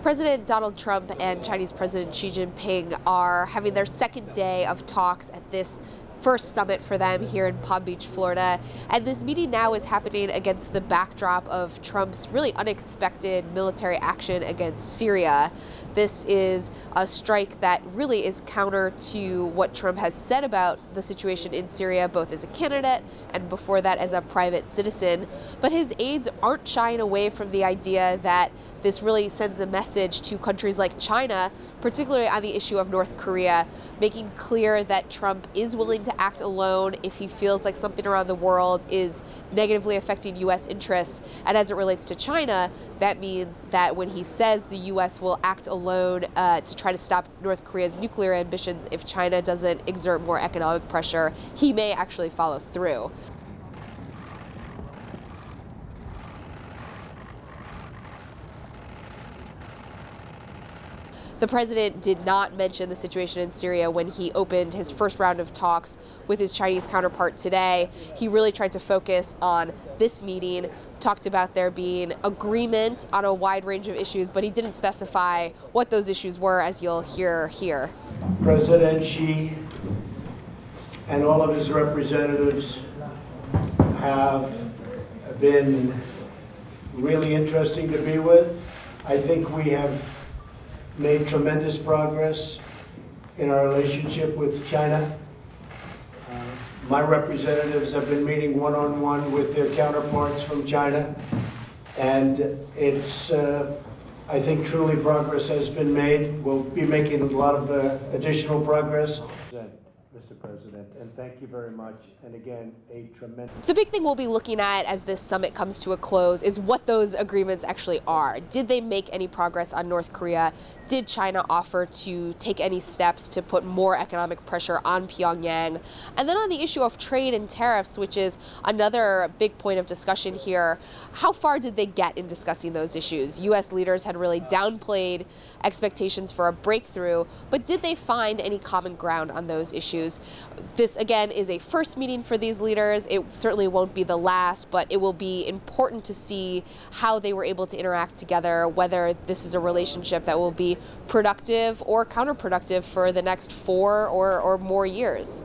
President Donald Trump and Chinese President Xi Jinping are having their second day of talks at this first summit for them here in Palm Beach, Florida. And this meeting now is happening against the backdrop of Trump's really unexpected military action against Syria. This is a strike that really is counter to what Trump has said about the situation in Syria, both as a candidate and before that as a private citizen. But his aides aren't shying away from the idea that this really sends a message to countries like China, particularly on the issue of North Korea, making clear that Trump is willing to act alone if he feels like something around the world is negatively affecting U.S. interests. And as it relates to China, that means that when he says the U.S. will act alone to try to stop North Korea's nuclear ambitions if China doesn't exert more economic pressure, he may actually follow through. The president did not mention the situation in Syria when he opened his first round of talks with his Chinese counterpart today. He really tried to focus on this meeting, talked about there being agreement on a wide range of issues, but he didn't specify what those issues were, as you'll hear here. President Xi and all of his representatives have been really interesting to be with. I think we have made tremendous progress in our relationship with China. My representatives have been meeting one-on-one with their counterparts from China, and it's, I think, truly progress has been made. We'll be making a lot of additional progress. Mr. President, and thank you very much. And again, a tremendous... The big thing we'll be looking at as this summit comes to a close is what those agreements actually are. Did they make any progress on North Korea? Did China offer to take any steps to put more economic pressure on Pyongyang? And then on the issue of trade and tariffs, which is another big point of discussion here, how far did they get in discussing those issues? U.S. leaders had really downplayed expectations for a breakthrough, but did they find any common ground on those issues? This, again, is a first meeting for these leaders. It certainly won't be the last, but it will be important to see how they were able to interact together, whether this is a relationship that will be productive or counterproductive for the next 4 or more years.